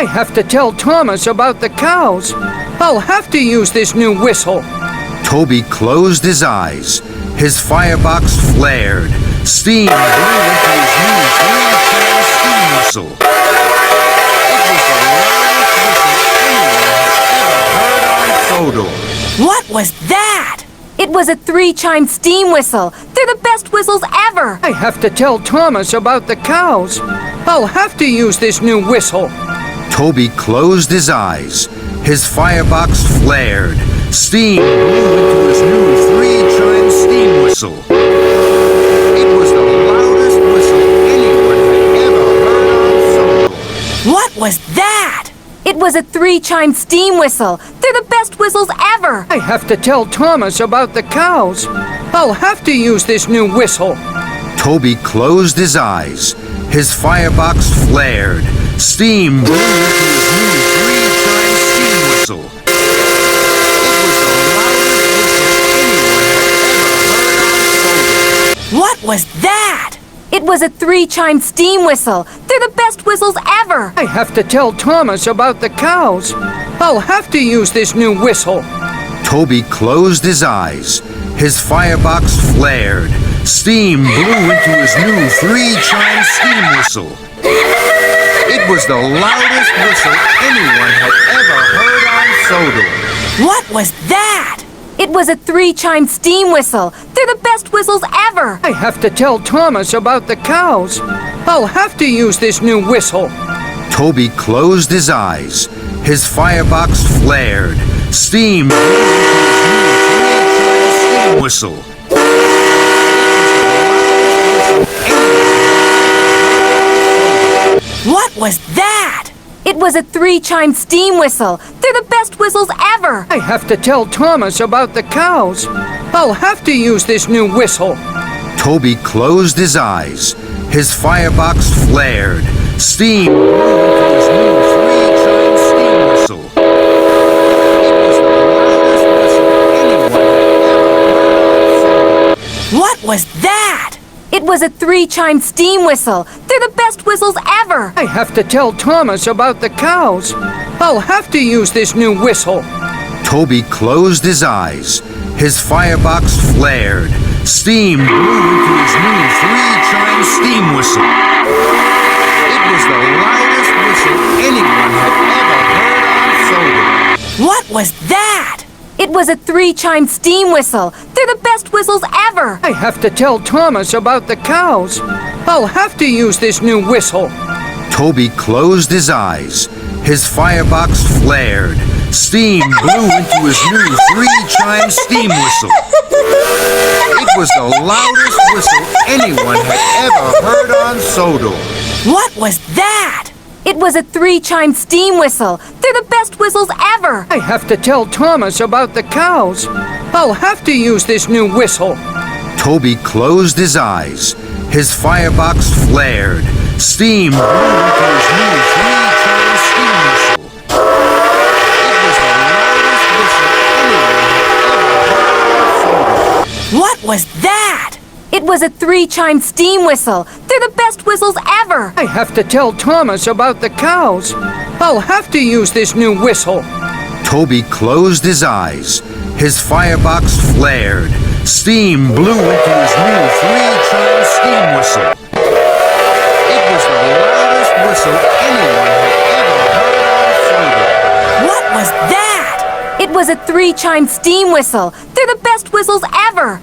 I have to tell Thomas about the cows. I'll have to use this new whistle. Toby closed his eyes. His firebox flared. Steam blew into his new three-channel steam whistle. It was the loudest whistle anyone had ever heard on Sodor. What was that? It was a 3-chime steam whistle. They're the best whistles ever. I have to tell Thomas about the cows. I'll have to use this new whistle. Toby closed his eyes. His firebox flared. Steam blew into his new 3-chime steam whistle. It was the loudest whistle anyone had ever heard on Sodor. What was that? It was a 3-chime steam whistle. They're the best whistles ever. I have to tell Thomas about the cows. I'll have to use this new whistle. Toby closed his eyes. His firebox flared. Steam blew into his new 3-chime steam whistle. What was that? It was a 3-chime steam whistle. They're the best whistles ever. I have to tell Thomas about the cows. I'll have to use this new whistle. Toby closed his eyes. His firebox flared. Steam blew into his new 3-chime steam whistle. It was the loudest whistle anyone had ever heard on Sodor. What was that? It was a 3-chime steam whistle. They're the best whistles ever. I have to tell Thomas about the cows. I'll have to use this new whistle. Toby closed his eyes. His firebox flared. Steam blew into his new 3-chime steam whistle. What was that? It was a 3-chime steam whistle. They're the best whistles ever. I have to tell Thomas about the cows. I'll have to use this new whistle. Toby closed his eyes. His firebox flared. Steam blew into his new 3-chime steam whistle. It was the loudest whistle anyone had ever heard on Sodor. What was that? It was a 3-chime steam whistle. They're the best whistles ever. I have to tell Thomas about the cows. I'll have to use this new whistle. Toby closed his eyes. His firebox flared. Steam blew into his new 3-chime steam whistle. It was the loudest whistle anyone had ever heard on Sodor. What was that? It was a 3-chime steam whistle. They're the best whistles ever. I have to tell Thomas about the cows. I'll have to use this new whistle. Toby closed his eyes. His firebox flared. Steam blew into his new 3-chime steam whistle. It was the loudest whistle anyone had ever heard on Sodor. What was that? It was a 3-chime steam whistle. They're the best whistles ever. I have to tell Thomas about the cows. I'll have to use this new whistle. Toby closed his eyes. His firebox flared. Steam blew into his new 3-chime steam whistle. It was the loudest whistle anyone had ever heard on Sodor. What was that? It was a 3-chime steam whistle. They're the best whistles ever. I have to tell Thomas about the cows. I'll have to use this new whistle. Toby closed his eyes. His firebox flared. Steam blew into his new 3-chime steam whistle. It was the loudest whistle anyone had ever heard on Sodor. What was that? It was a 3-chime steam whistle. They're the best whistles ever.